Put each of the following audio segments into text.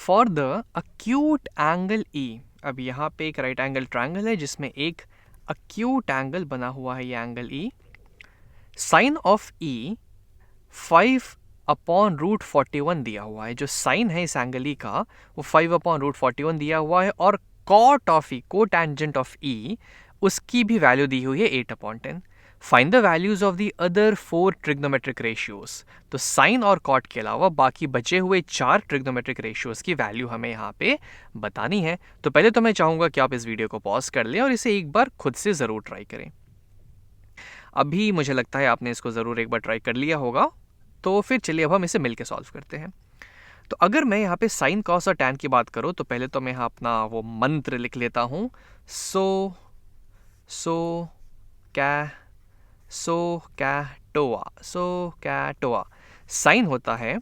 For the acute angle E, अब यहाँ पे एक राइट एंगल ट्रायंगल है जिसमें एक अक्यूट एंगल बना हुआ है, ये एंगल ई। साइन ऑफ ई 5/√41 दिया हुआ है। जो साइन है इस एंगल ई का वो 5/√41 दिया हुआ है, और कॉट ऑफ ई, को टेंजेंट ऑफ ई, उसकी भी वैल्यू दी हुई है 8/10। Find the values of the other 4 trigonometric ratios. तो साइन और कॉट के अलावा बाकी बचे हुए 4 ट्रिग्नोमेट्रिक रेशियोज की वैल्यू हमें यहाँ पे बतानी है। तो पहले तो मैं चाहूंगा कि आप इस वीडियो को पॉज कर लें और इसे एक बार खुद से ज़रूर ट्राई करें। अभी मुझे लगता है आपने इसको ज़रूर एक बार ट्राई कर लिया होगा, तो फिर चलिए अब हम इसे मिलकर सॉल्व करते हैं। तो अगर मैं यहाँ पे साइन कॉस और टैन की बात करूँ तो पहले तो मैं यहाँ अपना वो मंत्र लिख लेता हूँ। सो कैटोआ। साइन होता है,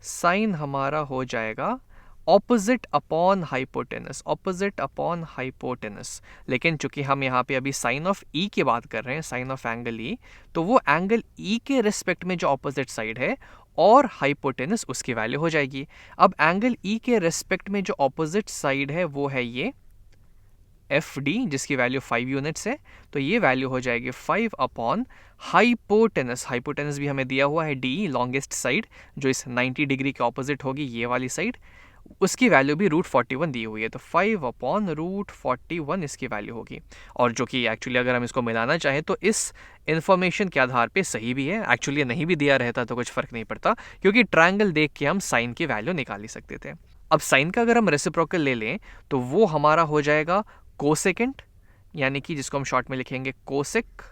साइन हमारा हो जाएगा opposite upon hypotenuse, opposite upon hypotenuse. लेकिन चूंकि हम यहाँ पे अभी साइन ऑफ ई की बात कर रहे हैं, साइन ऑफ एंगल ई, तो वो एंगल ई के रिस्पेक्ट में जो ऑपोजिट साइड है और हाइपोटेनस उसकी वैल्यू हो जाएगी। अब एंगल ई के रिस्पेक्ट में जो ऑपोजिट साइड है वो है ये एफ डी, जिसकी वैल्यू 5 यूनिट्स है। तो ये वैल्यू हो जाएगी 5 अपॉन हाइपोटेनस, हाइपोटेनस भी हमें दिया हुआ है डी, लॉन्गेस्ट साइड जो इस 90 डिग्री के ऑपोजिट होगी, ये वाली साइड, उसकी वैल्यू भी √41 दी हुई है। तो 5 अपॉन √41 इसकी वैल्यू होगी, और जो कि एक्चुअली अगर हम इसको मिलाना चाहें तो इस इन्फॉर्मेशन के आधार पे सही भी है। एक्चुअली नहीं भी दिया रहता तो कुछ फर्क नहीं पड़ता, क्योंकि ट्रायंगल देख के हम साइन की वैल्यू निकाल ही सकते थे। अब साइन का अगर हम रेसिप्रोकल ले लें तो वो हमारा हो जाएगा कोसेकेंट, यानी कि जिसको हम शॉर्ट में लिखेंगे cosec,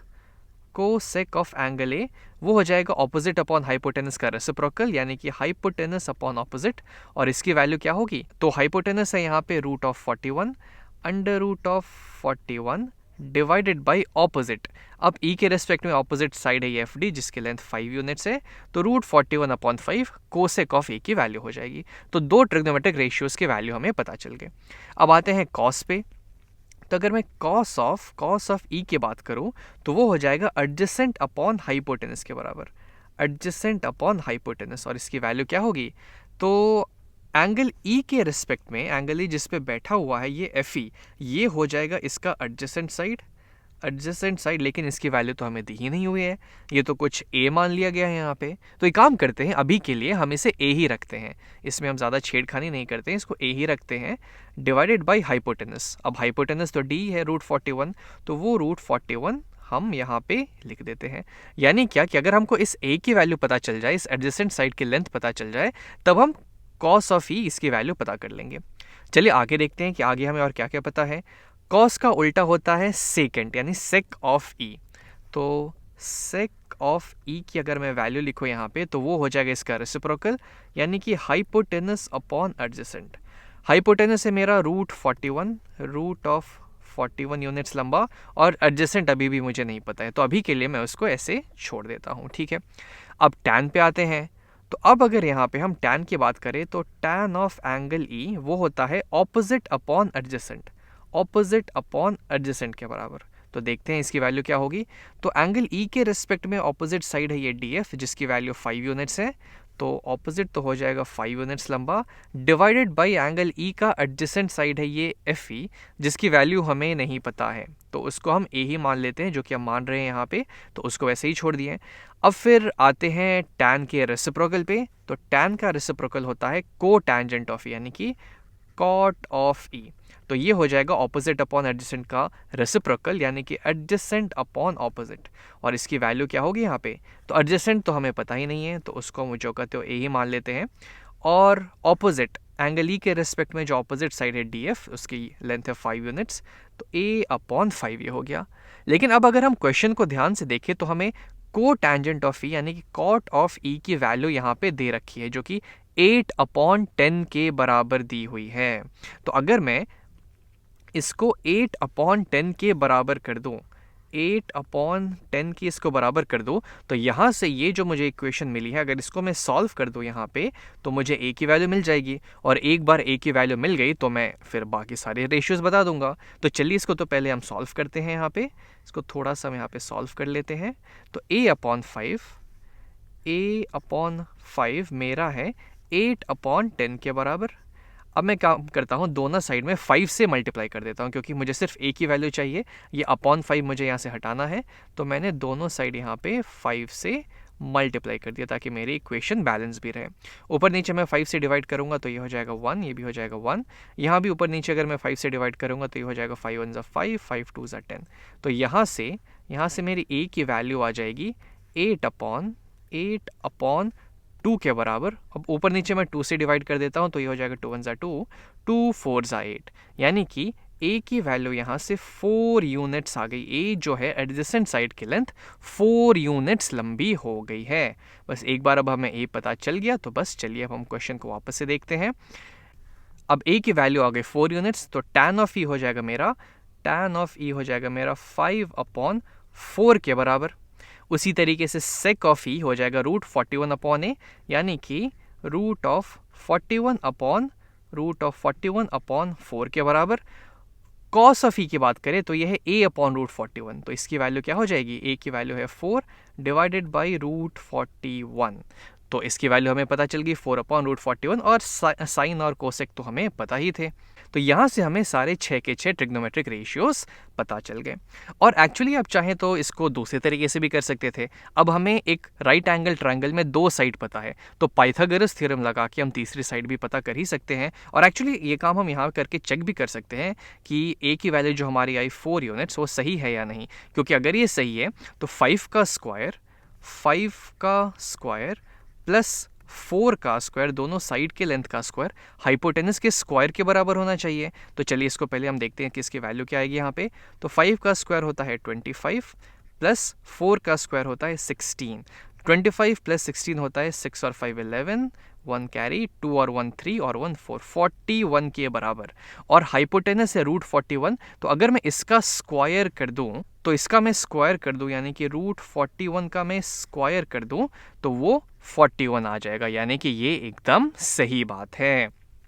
cosec of angle A, वो हो जाएगा ऑपोजिट अपॉन हाइपोटेनस का रेसिप्रोकल, यानी कि हाइपोटेनस अपॉन ऑपोजिट। और इसकी वैल्यू क्या होगी, तो हाइपोटेनस है यहाँ पे √41, √41 डिवाइडेड बाई ऑपोजिट। अब ई के रेस्पेक्ट में ऑपोजिट साइड है ये एफ डी, जिसकी लेंथ 5 यूनिट्स है, तो √41 अपॉन 5 कोसेक ऑफ ए की वैल्यू हो जाएगी। तो दो ट्रिग्नोमेट्रिक रेशियोज के वैल्यू हमें पता चल गए। अब आते हैं कॉस पे। तो अगर मैं कॉस ऑफ ई की बात करूं तो वो हो जाएगा एडजेसेंट अपॉन हाइपोटेनस के बराबर, एडजेसेंट अपॉन हाइपोटेनस। और इसकी वैल्यू क्या होगी, तो एंगल ई के रिस्पेक्ट में, एंगल ई जिस पे बैठा हुआ है ये एफ ई, ये हो जाएगा इसका एडजेसेंट साइड, एडजेसेंट साइड। लेकिन इसकी वैल्यू तो हमें दी ही नहीं हुई है, ये तो कुछ ए मान लिया गया है यहाँ पे। तो एक काम करते हैं, अभी के लिए हम इसे ए ही रखते हैं, इसमें हम ज़्यादा छेड़खानी नहीं करते हैं, इसको ए ही रखते हैं, डिवाइडेड बाई हाइपोटेनस। अब हाइपोटेनस तो डी है √41, तो वो √41 हम यहाँ पे लिख देते हैं। यानी क्या कि अगर हमको इस ए की वैल्यू पता चल जाए, इस एडजेसेंट साइड की लेंथ पता चल जाए, तब हम कॉस ऑफ ई इसकी वैल्यू पता कर लेंगे। चलिए आगे देखते हैं कि आगे हमें और क्या क्या पता है। कॉस का उल्टा होता है सेकेंट, यानी सेक ऑफ ई। तो सेक ऑफ ई की अगर मैं वैल्यू लिखूँ यहाँ पे तो वो हो जाएगा इसका रेसिप्रोकल, यानी कि हाइपोटेनस अपॉन एडजेसेंट। हाइपोटेनस है मेरा √41, √41 यूनिट्स लंबा, और एडजेसेंट अभी भी मुझे नहीं पता है, तो अभी के लिए मैं उसको ऐसे छोड़ देता हूँ, ठीक है। अब टैन पे आते हैं। तो अब अगर यहाँ पे हम टैन की बात करें तो टैन ऑफ एंगल ई वो होता है opposite upon adjacent, opposite upon adjacent के बराबर। तो देखते हैं इसकी वैल्यू क्या होगी। तो एंगल ई के रिस्पेक्ट में ऑपोजिट साइड है ये डी एफ, जिसकी वैल्यू 5 यूनिट्स है, तो ऑपोजिट तो हो जाएगा 5 यूनिट्स लंबा, डिवाइडेड बाई एंगल ई का एडजेसेंट साइड है ये एफ ई, जिसकी वैल्यू हमें नहीं पता है, तो उसको हम ए ही मान लेते हैं, जो कि हम मान रहे हैं यहाँ पे, तो उसको वैसे ही छोड़ दिए। अब फिर आते हैं टैन के रेसिप्रोकल पे। तो टैन का रेसिप्रोकल होता है को टैंजेंट ऑफ ई, यानी कि कॉट ऑफ ई। तो ये हो जाएगा ऑपोजिट अपॉन एडजेसेंट का रेसिप्रोकल, यानी कि एडजेसेंट अपॉन ऑपोजिट। और इसकी वैल्यू क्या होगी यहाँ पे, तो एडजेसेंट तो हमें पता ही नहीं है, तो उसको हम जो कहते हो ए ही मान लेते हैं। और ऑपोजिट एंगल ई के रेस्पेक्ट में जो ऑपोजिट साइड है डी एफ, उसकी लेंथ है 5 यूनिट्स, तो ए अपॉन 5 ये हो गया। लेकिन अब अगर हम क्वेश्चन को ध्यान से देखें तो हमें को टैंजेंट ऑफ ई, यानी कि कॉट ऑफ ई की वैल्यू यहाँ पे दे रखी है, जो कि 8/10 के बराबर दी हुई है। तो अगर मैं इसको 8/10 के बराबर कर दूं, 8/10 की इसको बराबर कर दूं, तो यहाँ से ये जो मुझे इक्वेशन मिली है, अगर इसको मैं सॉल्व कर दूं यहाँ पे, तो मुझे ए की वैल्यू मिल जाएगी। और एक बार ए की वैल्यू मिल गई तो मैं फिर बाकी सारे रेशियोज बता दूंगा। तो चलिए इसको तो पहले हम सॉल्व करते हैं, यहाँ पे इसको थोड़ा सा हम यहाँ पे सॉल्व कर लेते हैं। तो a/5 मेरा है 8/10 के बराबर। अब मैं काम करता हूँ, दोनों साइड में 5 से मल्टीप्लाई कर देता हूँ, क्योंकि मुझे सिर्फ एक ही वैल्यू चाहिए, ये अपॉन 5 मुझे यहाँ से हटाना है। तो मैंने दोनों साइड यहाँ पे 5 से मल्टीप्लाई कर दिया ताकि मेरी इक्वेशन बैलेंस भी रहे। ऊपर नीचे मैं 5 से डिवाइड करूँगा तो ये हो जाएगा 1, ये भी हो जाएगा 1। यहाँ भी ऊपर नीचे अगर मैं 5 से डिवाइड करूँगा तो ये हो जाएगा 5 1 5, 5 2 10। तो यहाँ से मेरी a की वैल्यू आ जाएगी 8/8/2 के बराबर। अब ऊपर नीचे मैं 2 से डिवाइड कर देता हूँ तो ये हो जाएगा 2 1 2, 2 4 8, यानी कि a की वैल्यू यहाँ से 4 यूनिट्स आ गई। a जो है एडजेसेंट साइड की लेंथ 4 यूनिट्स लंबी हो गई है। बस एक बार अब हमें a पता चल गया तो बस चलिए अब हम क्वेश्चन को वापस से देखते हैं। अब a की वैल्यू आ गई 4 यूनिट्स, तो tan ऑफ e हो जाएगा मेरा 5/4 के बराबर। उसी तरीके से sec ऑफ e हो जाएगा √41/a, यानी कि √41/4 के बराबर। cos ऑफ e की बात करें तो यह है a/√41, तो इसकी वैल्यू क्या हो जाएगी, a की वैल्यू है 4 डिवाइडेड बाई √41। तो इसकी वैल्यू हमें पता चल गई 4/√41, और साइन और कोसेक तो हमें पता ही थे। तो यहाँ से हमें सारे 6 के 6 ट्रिग्नोमेट्रिक रेशियोज पता चल गए। और एक्चुअली आप चाहें तो इसको दूसरे तरीके से भी कर सकते थे। अब हमें एक राइट एंगल ट्रायंगल में 2 साइड पता है, तो पाइथागोरस थ्योरम लगा के हम तीसरी साइड भी पता कर ही सकते हैं। और एक्चुअली ये काम हम यहाँ करके चेक भी कर सकते हैं कि a की वैल्यू जो हमारी आई 4 यूनिट्स वो सही है या नहीं, क्योंकि अगर ये सही है तो 5 का स्क्वायर प्लस 4 का स्क्वायर, दोनों साइड के लेंथ का स्क्वायर हाइपोटेनस के स्क्वायर के बराबर होना चाहिए। तो चलिए इसको पहले हम देखते हैं कि इसकी वैल्यू क्या आएगी यहाँ पे। तो 5 का स्क्वायर होता है 25 प्लस 4 का स्क्वायर होता है 16। 25 प्लस 16 होता है 6 और 5 11, 1 कैरी, 2 और 1 3 और 1 4, 41 के बराबर। और हाइपोटेनस है √41, तो अगर मैं इसका स्क्वायर कर दूं तो इसका मैं स्क्वायर कर दूं, यानी कि √41 का मैं स्क्वायर कर दूं तो वो 41 आ जाएगा, यानी कि ये एकदम सही बात है।